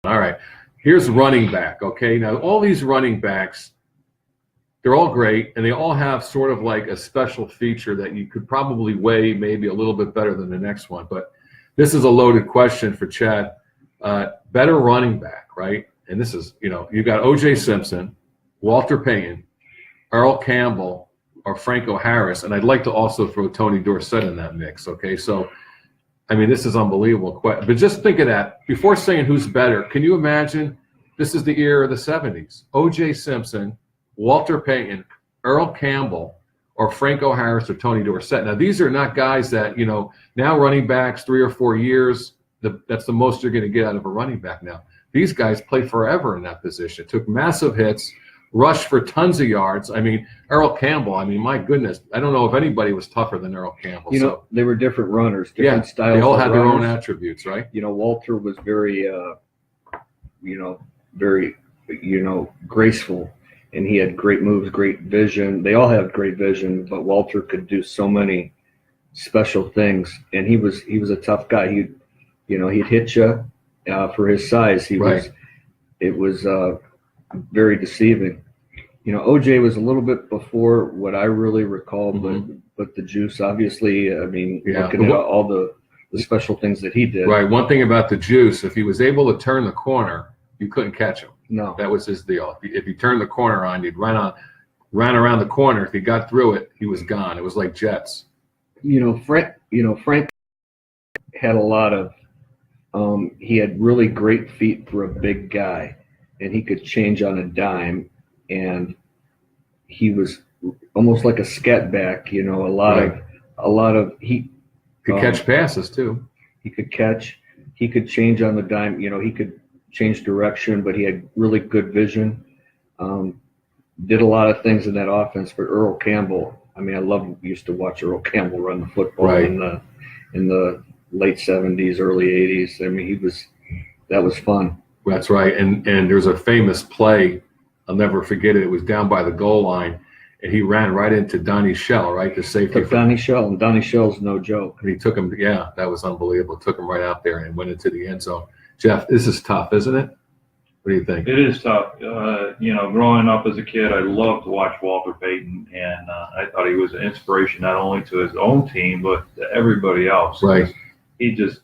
All right, here's running back. Okay, now all these running backs, they're all great, and they all have sort of like a special feature that you could probably weigh maybe a little bit better than the next one. But this is a loaded question for Chad. Better running back, right? And this is, you got O.J. Simpson, Walter Payton, Earl Campbell, or Franco Harris, and I'd like to also throw Tony Dorsett in that mix. Okay, so I mean, this is unbelievable. But just think of that. Before saying who's better, can you imagine this is the era of the 70s? O.J. Simpson, Walter Payton, Earl Campbell, or Franco Harris or Tony Dorsett. Now, these are not guys that, now running backs 3 or 4 years, that's the most you're going to get out of a running back now. These guys play forever in that position, took massive hits, rushed for tons of yards. I mean, Earl Campbell, my goodness, I don't know if anybody was tougher than Earl Campbell. They were different runners, different styles. They all had their runners. own attributes, right? Walter was very, very, graceful, and he had great moves, great vision. They all had great vision, but Walter could do so many special things, and he was a tough guy. He'd hit you for his size. It was very deceiving. OJ was a little bit before what I really recall, but the juice, obviously, looking at all the special things that he did. Right. One thing about the juice, if he was able to turn the corner, you couldn't catch him. No. That was his deal. If he turned the corner on, he'd ran around the corner. If he got through it, he was gone. It was like jets. Frank had a lot of he had really great feet for a big guy, and he could change on a dime, and he was almost like a scat back, he could catch passes too. He could catch, he could change on the dime, he could change direction, but he had really good vision. Did a lot of things in that offense. But Earl Campbell, used to watch Earl Campbell run the football in the late 70s, early 80s. That was fun. That's right. And there's a famous play, I'll never forget it. It was down by the goal line, and he ran right into Donnie Shell, right? The safety. Donnie Shell, and Donnie Shell's no joke. And he took him, that was unbelievable. Took him right out there and went into the end zone. Jeff, this is tough, isn't it? What do you think? It is tough. Growing up as a kid, I loved to watch Walter Payton, and I thought he was an inspiration not only to his own team, but to everybody else. Right. He just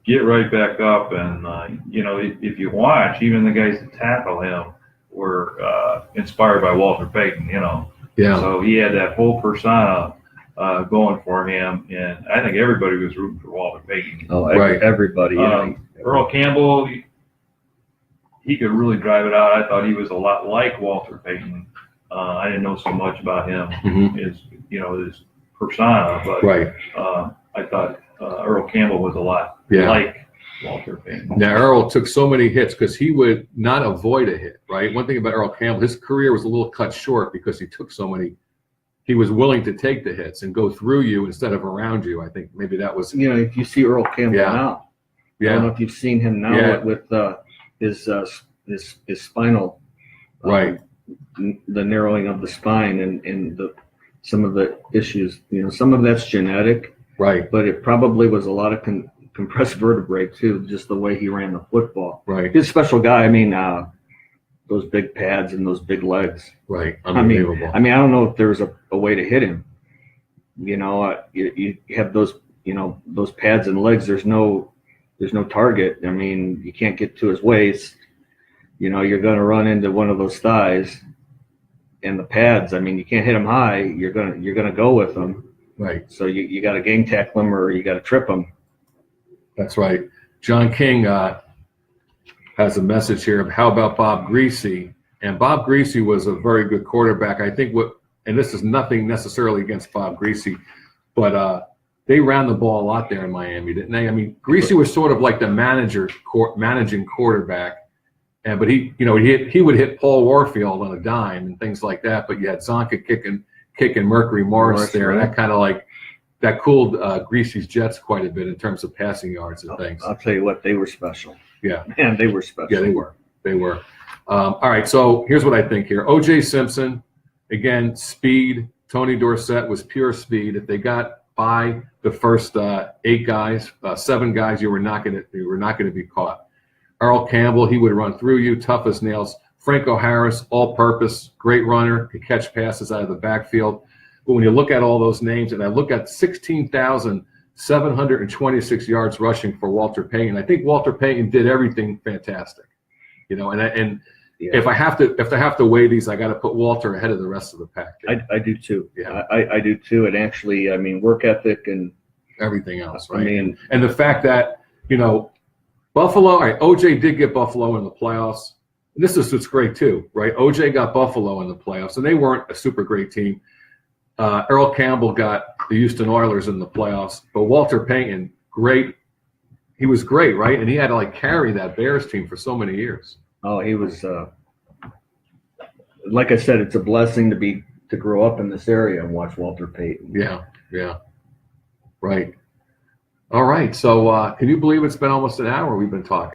get right back up, and if you watch, even the guys that tackle him were inspired by Walter Payton. Yeah. So he had that whole persona going for him, and I think everybody was rooting for Walter Payton. Oh, everybody. Earl Campbell, he could really drive it out. I thought he was a lot like Walter Payton. I didn't know so much about him, his persona, but I thought Earl Campbell was a lot like Walter Payton. Now, Earl took so many hits because he would not avoid a hit, right? One thing about Earl Campbell, his career was a little cut short because he took so many. He was willing to take the hits and go through you instead of around you. I think maybe that was. If you see Earl Campbell now, I don't know if you've seen him now with his spinal, right? The narrowing of the spine and some of the issues. Some of that's genetic, right? But it probably was a lot of compressed vertebrae too, just the way he ran the football. Right. He's a special guy. Those big pads and those big legs. Right. Unbelievable. I don't know if there's a way to hit him. You have those, those pads and legs. There's no target. You can't get to his waist. You're going to run into one of those thighs and the pads. You can't hit him high. You're gonna go with them. Right. So you got to gang tackle him or you got to trip him. That's right. John King has a message here of how about Bob Greasy? And Bob Greasy was a very good quarterback. I think and this is nothing necessarily against Bob Greasy, but they ran the ball a lot there in Miami, didn't they? Greasy was sort of like the managing quarterback. But he would hit Paul Warfield on a dime and things like that. But you had Zonka kicking Mercury Morris there, and that kind of that cooled Greasy's Jets quite a bit in terms of passing yards and things. I'll tell you what, they were special. Yeah, man, they were special. Yeah, they were. All right, so here's what I think here. O.J. Simpson, again, speed. Tony Dorsett was pure speed. If they got by the first 7 guys, you were not going to be caught. Earl Campbell, he would run through you, tough as nails. Franco Harris, all-purpose, great runner, could catch passes out of the backfield. But when you look at all those names, and I look at 16,726 yards rushing for Walter Payton, I think Walter Payton did everything fantastic. You know, and Yeah. if I have to weigh these, I got to put Walter ahead of the rest of the pack. I do too. Yeah. I do too. And actually, I mean, work ethic and Everything else, right? I mean, and the fact that, you know, Buffalo, all right, OJ did get Buffalo in the playoffs. And this is what's great too, right? OJ got Buffalo in the playoffs, and they weren't a super great team. Earl Campbell got the Houston Oilers in the playoffs, but Walter Payton, great. He was great, right? And he had to like carry that Bears team for so many years. oh, he was like I said, it's a blessing to grow up in this area and watch Walter Payton. Yeah, yeah, right. All right. So can you believe it's been almost an hour we've been talking?